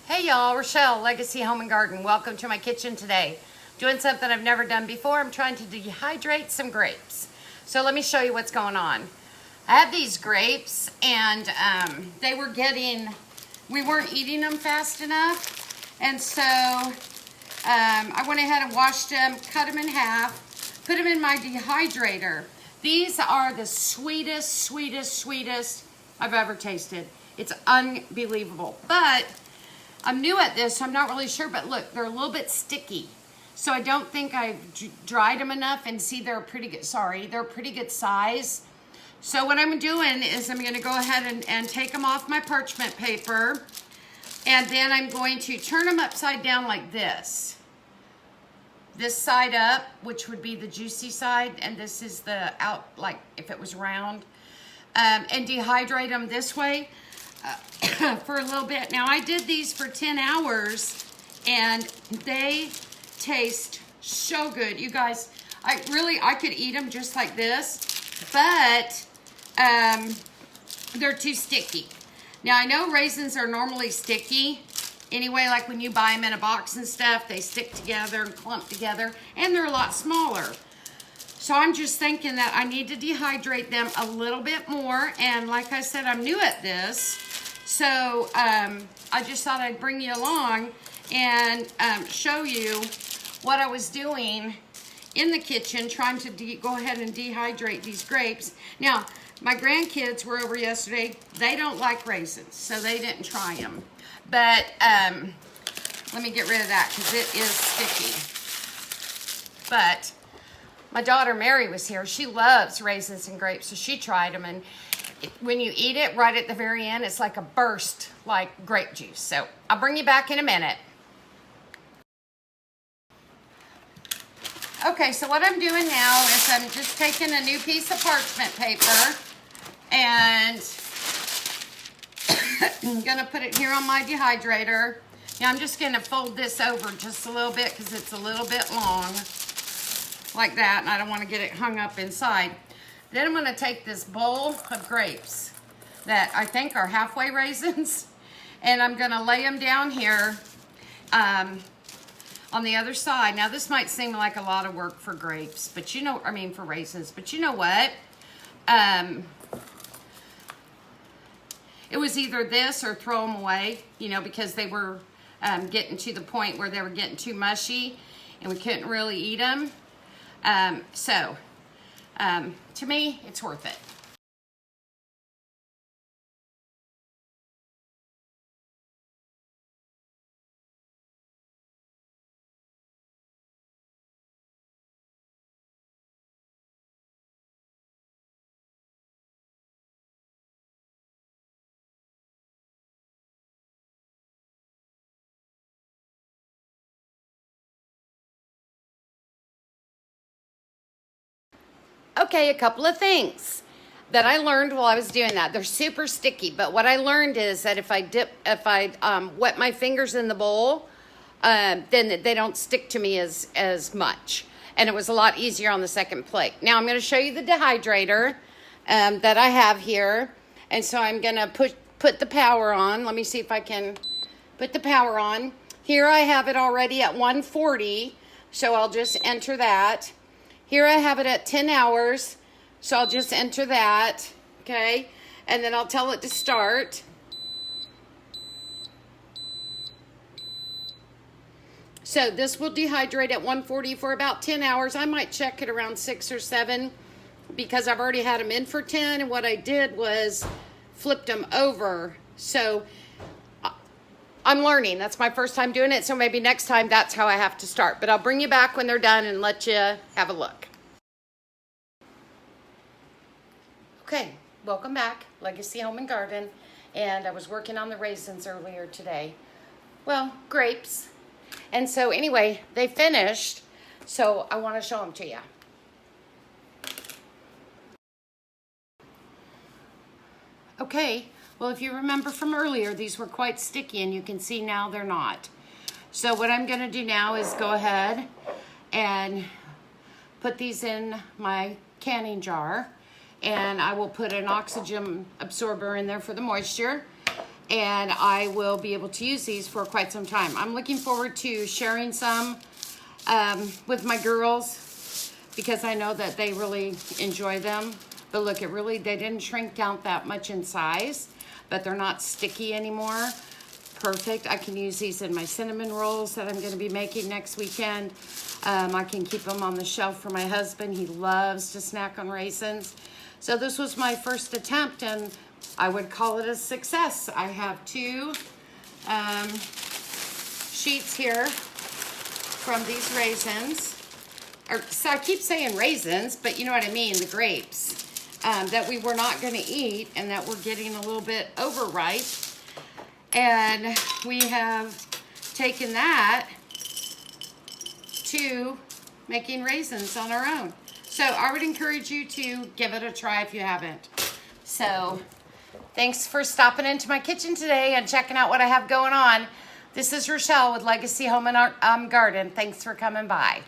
Hey y'all, Rochelle, Legacy Home and Garden. Welcome to my kitchen today. Doing something I've never done before. I'm trying to dehydrate some grapes. So let me show you what's going on. I have these grapes and we weren't eating them fast enough. And so I went ahead and washed them, cut them in half, put them in my dehydrator. These are the sweetest I've ever tasted. It's unbelievable. But I'm new at this, so I'm not really sure, but look, they're a little bit sticky. So I don't think I've dried them enough, and see, they're pretty good size. So what I'm doing is I'm gonna go ahead and take them off my parchment paper, and then I'm going to turn them upside down like this. This side up, which would be the juicy side, and this is the out, like if it was round, and dehydrate them this way. For a little bit. Now I did these for 10 hours and they taste so good. You guys, I could eat them just like this, but they're too sticky. Now I know raisins are normally sticky anyway, like when you buy them in a box and stuff, they stick together and clump together, and they're a lot smaller. So I'm just thinking that I need to dehydrate them a little bit more, and like I said, I'm new at this. So I just thought I'd bring you along and show you what I was doing in the kitchen, trying to go ahead and dehydrate these grapes. Now, my grandkids were over yesterday. They don't like raisins, so they didn't try them. But let me get rid of that because it is sticky. But my daughter Mary was here. She loves raisins and grapes, so she tried them, and when you eat it right at the very end, it's like a burst, like grape juice. So I'll bring you back in a minute. Okay, so what I'm doing now is I'm just taking a new piece of parchment paper and I'm gonna put it here on my dehydrator. Now I'm just gonna fold this over just a little bit because it's a little bit long, like that, and I don't want to get it hung up inside. Then I'm going to take this bowl of grapes that I think are halfway raisins, and I'm going to lay them down here on the other side. Now this might seem like a lot of work for grapes, but for raisins, but you know what? It was either this or throw them away, because they were getting to the point where they were getting too mushy and we couldn't really eat them. To me, it's worth it. Okay, a couple of things that I learned while I was doing that. They're super sticky, but what I learned is that if I wet my fingers in the bowl, then they don't stick to me as much. And it was a lot easier on the second plate. Now I'm going to show you the dehydrator that I have here. And so I'm going to put the power on. Let me see if I can put the power on. Here I have it already at 140, so I'll just enter that. Here I have it at 10 hours, so I'll just enter that, okay? And then I'll tell it to start. So this will dehydrate at 140 for about 10 hours. I might check it around 6 or 7 because I've already had them in for 10, and what I did was flipped them over. So I'm learning. That's my first time doing it, so maybe next time that's how I have to start. But I'll bring you back when they're done and let you have a look. Okay, welcome back, Legacy Home and Garden. And I was working on the raisins earlier today. Well, grapes. And so anyway, they finished, so I want to show them to you. Okay. Well, if you remember from earlier, these were quite sticky, and you can see now they're not. So what I'm going to do now is go ahead and put these in my canning jar, and I will put an oxygen absorber in there for the moisture. and I will be able to use these for quite some time. I'm looking forward to sharing some with my girls because I know that they really enjoy them. But look, they didn't shrink down that much in size, but they're not sticky anymore. Perfect. I can use these in my cinnamon rolls that I'm going to be making next weekend. I can keep them on the shelf for my husband. He loves to snack on raisins. So this was my first attempt, and I would call it a success. I have 2 sheets here from these raisins. So I keep saying raisins, but you know what I mean, the grapes that we were not going to eat and that were getting a little bit overripe. And we have taken that to making raisins on our own. So I would encourage you to give it a try if you haven't. So thanks for stopping into my kitchen today and checking out what I have going on. This is Rochelle with Legacy Home and Garden. Thanks for coming by.